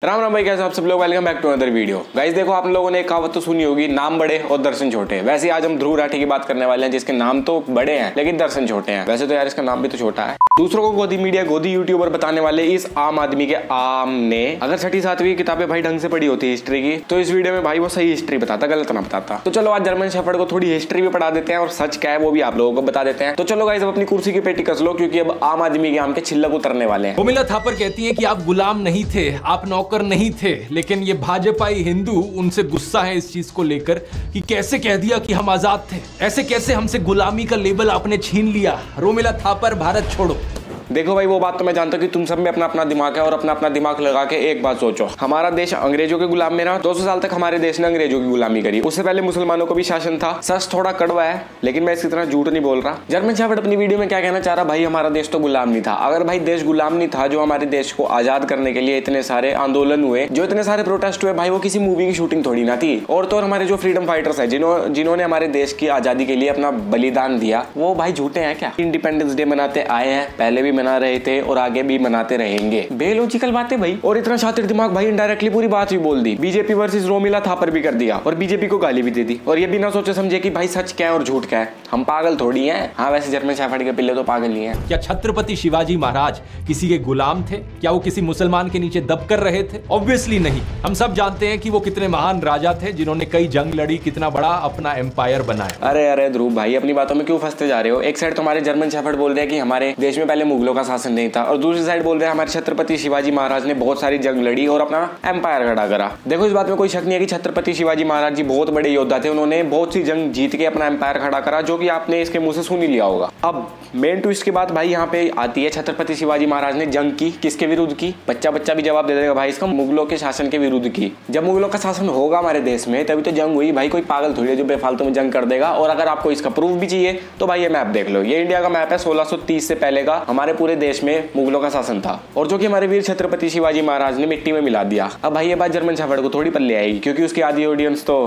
राम राम भाई, कैसे आप सब लोग। Welcome back to other video. Guys देखो, आप लोगों ने एक कहावत तो सुनी होगी, नाम बड़े और दर्शन छोटे। वैसे आज हम ध्रुव राठी की बात करने वाले हैं, जिसके नाम तो बड़े हैं लेकिन दर्शन छोटे हैं। वैसे तो यार इसका नाम भी तो छोटा है। दूसरों को गोदी मीडिया, गोदी यूट्यूबर बताने वाले इस आम आदमी के आम ने अगर 6ठी 7वीं किताबें भाई ढंग से पढ़ी होती हिस्ट्री की, तो इस वीडियो में भाई वो सही हिस्ट्री बताता, गलत ना बताता। तो चलो आज जर्मन शेफर्ड को थोड़ी हिस्ट्री भी पढ़ा देते हैं और सच क्या है वो भी आप लोगों को बता देते हैं। तो चलो गाइस अब अपनी कुर्सी की पेटी कस लो, क्योंकि अब आम आदमी के आम के छिलक उतरने वाले हैं। रोमिला थापर कहती है कि आप गुलाम नहीं थे, आप नौकर नहीं थे, लेकिन ये भाजपाई हिंदू उनसे गुस्सा है इस चीज को लेकर कि कैसे कह दिया कि हम आजाद थे, ऐसे कैसे हमसे गुलामी का लेबल आपने छीन लिया। रोमिला थापर भारत छोड़ो। देखो भाई, वो बात तो मैं जानता हूँ कि तुम सब में अपना अपना दिमाग है और अपना अपना दिमाग लगा के एक बात सोचो। हमारा देश अंग्रेजों के गुलाम में रहा, 200 साल तक हमारे देश ने अंग्रेजों की गुलामी करी। उससे पहले मुसलमानों को भी शासन था। सच थोड़ा कड़वा है लेकिन मैं इसकी तरह झूठ नहीं बोल रहा। जर्मन शेफर्ड अपनी वीडियो में क्या कहना चाह रहा, भाई हमारा देश तो गुलाम नहीं था। अगर भाई देश गुलाम नहीं था, जो हमारे देश को आजाद करने के लिए इतने सारे आंदोलन हुए, जो इतने सारे प्रोटेस्ट हुए, भाई वो किसी मूवी की शूटिंग थोड़ी ना थी। और तो और हमारे जो फ्रीडम फाइटर्स है, जिन्होंने हमारे देश की आजादी के लिए अपना बलिदान दिया, वो भाई झूठे हैं क्या? इंडिपेंडेंस डे मनाते आए हैं, पहले भी मना रहे थे और आगे भी मनाते रहेंगे। बेलॉजिकल बातें भाई। और इतना शातिर दिमाग भाई, इनडायरेक्टली पूरी बात भी बोल दी। बीजेपी वर्सेस रोमिला थापर भी कर दिया और बीजेपी को गाली भी दे दी, और ये बिना सोचे समझे कि भाई सच क्या है और झूठ क्या है। हम पागल थोड़ी हैं। हाँ वैसे जर्मन शेफर्ड के पिल्ले तो पागल ही हैं। क्या छत्रपति शिवाजी महाराज किसी के गुलाम थे? क्या वो किसी मुसलमान के नीचे दब कर रहे थे? ऑब्वियसली नहीं। हम सब जानते हैं कि वो कितने महान राजा थे, जिन्होंने कई जंग लड़ी, कितना बड़ा अपना एम्पायर बनाया। अरे ध्रुव भाई, अपनी बातों में क्यों फंसते जा रहे हो? एक साइड तुम्हारे जर्मन शेफर्ड बोल रहे हैं कि हमारे देश में पहले मुगलों का शासन नहीं था, और दूसरी साइड बोल रहे हैं हमारे छत्रपति शिवाजी महाराज ने बहुत सारी जंग लड़ी और अपना एम्पायर खड़ा करा। देखो इस बात में कोई शक नहीं है कि छत्रपति शिवाजी महाराज जी बहुत बड़े योद्धा थे। उन्होंने बहुत सी जंग जीत के अपना एम्पायर खड़ा करा, जो कि आपने इसके मुंह से सुन ही लिया होगा। अब मेन ट्विस्ट की बात भाई यहाँ पे आती है, छत्रपति शिवाजी महाराज ने जंग की किसके विरुद्ध की? बच्चा भी जवाब दे देगा भाई इसका, मुगलों के शासन के विरुद्ध की। जब मुगलों का शासन होगा हमारे देश में तभी तो जंग हुई भाई। कोई पागल थोड़ी है जो बेफालतू में जंग कर देगा। और अगर आपको इसका प्रूफ भी चाहिए तो भाई ये मैप देख लो। ये इंडिया का मैप है, 1630 से पहले का हमारे पूरे देश में मुगलों का शासन था, और जो कि हमारे वीर छत्रपति शिवाजी महाराज ने मिट्टी में मिला दिया। अब भाई ये बात जर्मन शेफर्ड को थोड़ी पल्ले आएगी, क्योंकि उसकी आधी ऑडियंस तो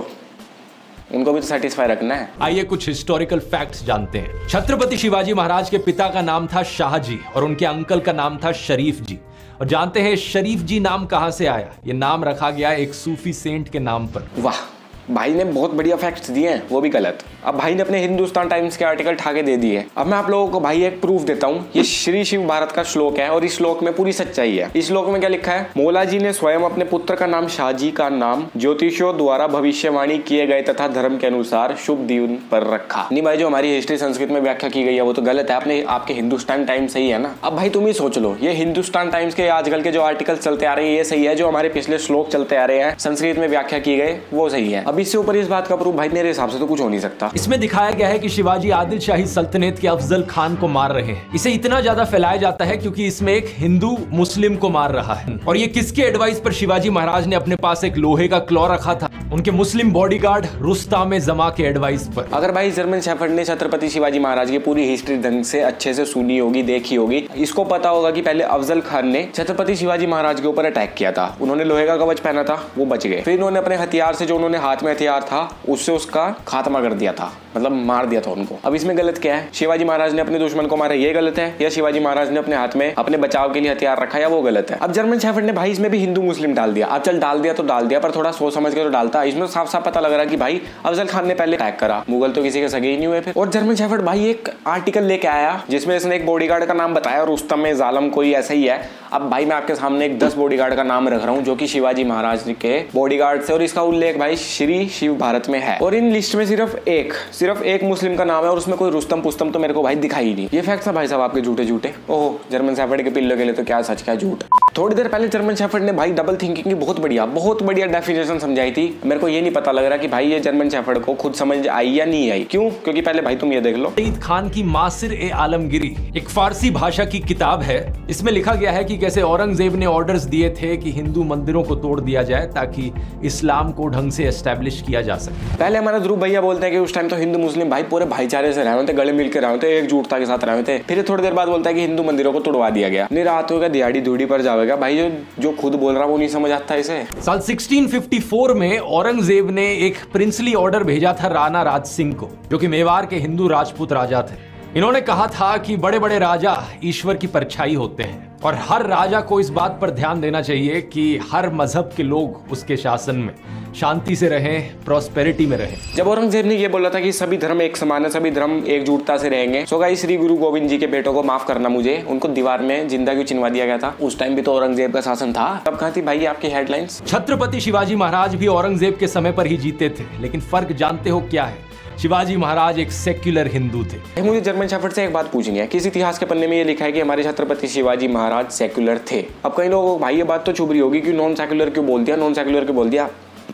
उनको भी तो सेटिस्फाई रखना है। आइए कुछ हिस्टोरिकल फैक्ट्स जानते हैं। छत्रपति शिवाजी महाराज के पिता का नाम था शाहजी और उनके अंकल का नाम था शरीफ जी। और जानते हैं शरीफ जी नाम कहां से आया? ये नाम रखा गया एक सूफी सेंट के नाम पर। वाह, भाई ने बहुत बढ़िया फैक्ट्स दिए हैं, वो भी गलत। अब भाई ने अपने हिंदुस्तान टाइम्स के आर्टिकल ठाके दे दिए। अब मैं आप लोगों को भाई एक प्रूफ देता हूँ। ये श्री शिव भारत का श्लोक है और इस श्लोक में पूरी सच्चाई है। इस श्लोक में क्या लिखा है? मौला जी ने स्वयं अपने पुत्र का नाम शाहजी का नाम ज्योतिषियों द्वारा भविष्यवाणी किए गए तथा धर्म के अनुसार शुभ दिन पर रखा। नहीं भाई, जो हमारी हिस्ट्री संस्कृत में व्याख्या की गई है वो तो गलत है। आपने आपके हिंदुस्तान टाइम्स सही है ना? अब भाई तुम ही सोच लो, ये हिंदुस्तान टाइम्स के आजकल के जो आर्टिकल चलते आ रहे हैं ये सही है, जो हमारे पिछले श्लोक चलते आ रहे हैं संस्कृत में व्याख्या की गए वो सही है। अब इससे ऊपर इस बात का प्रूफ भाई मेरे हिसाब से तो कुछ हो नहीं सकता। इसमें दिखाया गया है कि शिवाजी आदिल शाही सल्तनत के अफजल खान को मार रहे हैं। इसे इतना ज्यादा फैलाया जाता है क्योंकि इसमें एक हिंदू मुस्लिम को मार रहा है। और ये किसके एडवाइस पर शिवाजी महाराज ने अपने पास एक लोहे का क्लॉ रखा था? उनके मुस्लिम बॉडीगार्ड रुस्ताम जमा के एडवाइस पर। अगर भाई जर्मन शेफर्ड ने छत्रपति शिवाजी महाराज की पूरी हिस्ट्री ढंग से अच्छे से सुनी होगी, देखी होगी, इसको पता होगा कि पहले अफजल खान ने छत्रपति शिवाजी महाराज के ऊपर अटैक किया था। उन्होंने लोहे का कवच पहना था, वो बच गए। फिर उन्होंने अपने हथियार से, जो उन्होंने हाथ में हथियार था उससे उसका खात्मा कर दिया था, मतलब मार दिया था उनको। अब इसमें गलत क्या है? शिवाजी महाराज ने अपने दुश्मन को मारा, ये गलत है? या शिवाजी महाराज ने अपने हाथ में अपने बचाव के लिए हथियार रखा, या वो गलत है? अब जर्मन शेफर्ड ने भाई इसमें भी हिंदू मुस्लिम डाल दिया। अब चल डाल दिया तो डाल दिया, पर थोड़ा सोच समझ के तो डालता। इसमें साफ साफ पता लग रहा है कि भाई अफजल खान ने पहले अटैक करा, मुगल तो किसी के सगे ही नहीं हुए फिर। और जर्मन शेफर्ड भाई एक आर्टिकल लेके आया जिसमें इसने एक बॉडीगार्ड का नाम बताया, रुस्तम ए जालम कोई ऐसा ही है। अब भाई मैं आपके सामने एक 10 बॉडीगार्ड का नाम रख रहा हूँ जो कि शिवाजी महाराज के बॉडीगार्ड से, और इसका उल्लेख भाई श्री शिव भारत में है। और इन लिस्ट में सिर्फ एक मुस्लिम का नाम है और उसमें कोई रुस्तम पुस्तम तो मेरे को भाई दिखाई ही नहीं। ये फैक्ट्स है भाई साहब आपके झूठे। ओह, जर्मन शेफर्ड के पिल्लों के लिए तो क्या सच क्या झूठ। थोड़ी देर पहले जर्मन शेफर्ड ने भाई डबल थिंकिंग की बहुत बढ़िया डेफिनेशन समझाई थी। मेरे को ये नहीं पता लग रहा कि भाई ये जर्मन शेफर्ड को खुद समझ आई या नहीं आई। क्यों? क्योंकि पहले भाई तुम ये देख लो, सईद खान की मासिर ए आलमगिरी एक फारसी भाषा की किताब है। इसमें लिखा गया है कि कैसे औरंगजेब ने ऑर्डर्स दिए थे कि हिंदू मंदिरों को तोड़ दिया जाए ताकि इस्लाम को ढंग से एस्टेब्लिश किया जा सके। पहले हमारे ध्रुव भैया बोलते हैं कि उस टाइम तो हिंदू मुस्लिम भाई पूरे भाईचारे से रहे थे, गले मिल के रहे थे, एकजुटता के साथ रहे थे। फिर थोड़ी देर बाद बोलता है कि हिंदू मंदिरों को तोड़वा दिया गया। नहीं रात होगा दिहाड़ी धूड़ी पर जाएगा भाई, जो खुद बोल रहा वो नहीं समझ आता इसे। साल 1654 में औरंगजेब ने एक प्रिंसली ऑर्डर भेजा था राणा राज सिंह को, जो कि मेवाड़ के हिंदू राजपूत राजा थे। इन्होंने कहा था कि बड़े बड़े राजा ईश्वर की परछाई होते हैं और हर राजा को इस बात पर ध्यान देना चाहिए कि हर मजहब के लोग उसके शासन में शांति से रहें, प्रॉस्पेरिटी में रहें। जब औरंगजेब ने यह बोला था कि सभी धर्म एक समान है, सभी धर्म एकजुटता से रहेंगे, सो गाइस श्री गुरु गोविंद जी के बेटों को माफ करना, मुझे उनको दीवार में जिंदा क्यों चिनवा दिया गया था? उस टाइम भी तो औरंगजेब का शासन था। तब कहाँ थी भाई आपकी हेडलाइंस? छत्रपति शिवाजी महाराज भी औरंगजेब के समय पर ही जीते थे, लेकिन फर्क जानते हो क्या है? शिवाजी महाराज एक सेक्युलर हिंदू थे। मुझे जर्मन शेफर्ड से एक बात पूछनी है, किस इतिहास के पन्ने में ये लिखा है कि हमारे छत्रपति शिवाजी महाराज सेक्युलर थे? अब कई लोगों को भाई ये बात तो चुभ रही होगी कि नॉन सेक्युलर क्यों बोल दिया, नॉन सेक्युलर क्यों बोल दिया?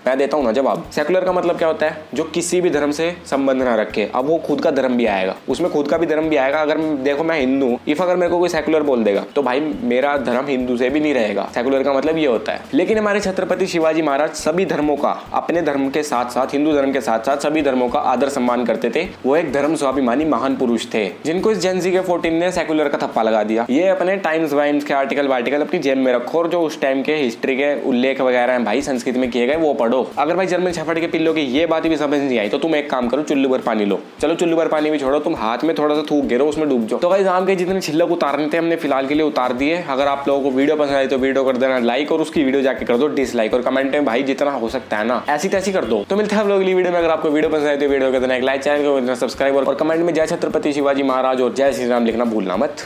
मैं देता हूं ना जवाब। सेकुलर का मतलब क्या होता है? जो किसी भी धर्म से संबंध ना रखे। अब वो खुद का धर्म भी आएगा, उसमें खुद का भी धर्म भी आएगा। अगर देखो मैं हिंदू, इफ अगर मेरे को कोई सेकुलर बोल देगा तो भाई मेरा धर्म हिंदू से भी नहीं रहेगा। सेकुलर का मतलब ये होता है। लेकिन हमारे छत्रपति शिवाजी महाराज सभी धर्मों का, अपने धर्म के साथ साथ, हिंदू धर्म के साथ साथ सभी धर्मों का आदर सम्मान करते थे। वो एक धर्म स्वाभिमानी महान पुरुष थे, जिनको इस जेन ज़ी के 14 ने सेकुलर का थप्पा लगा दिया। ये अपने टाइम्स वाइम्स के आर्टिकल वार्टिकल अपनी जेब में रखो और जो उस टाइम के हिस्ट्री के उल्लेख वगैरह हैं भाई संस्कृत में किए गए वो पढ़ो। अगर भाई जर्मन शेफर्ड के पिल्लों की ये बात भी समझ नहीं आई तो तुम एक काम करो, चुल्लू भर पानी लो। चलो चुल्लू भर पानी भी छोड़ो, तुम हाथ में थोड़ा सा थूक गिरो, उसमें डूब जाओ। तो गाइस आम के जितने छिलक उतारने थे हमने फिलहाल के लिए उतार दिए। अगर आप लोगों को वीडियो पसंद आई तो वीडियो कर देना लाइक, और उसकी वीडियो जाके कर दो डिसलाइक, और कमेंट में भाई जितना हो सकता है ना ऐसी तैसी कर दो। तो मिलते हैं आप लोग अगली वीडियो में। अगर आपको वीडियो पसंद आई तो वीडियो कर देना एक लाइक, चैनल को सब्सक्राइब, और कमेंट में जय छत्रपति शिवाजी महाराज और जय श्री राम लिखना भूलना मत।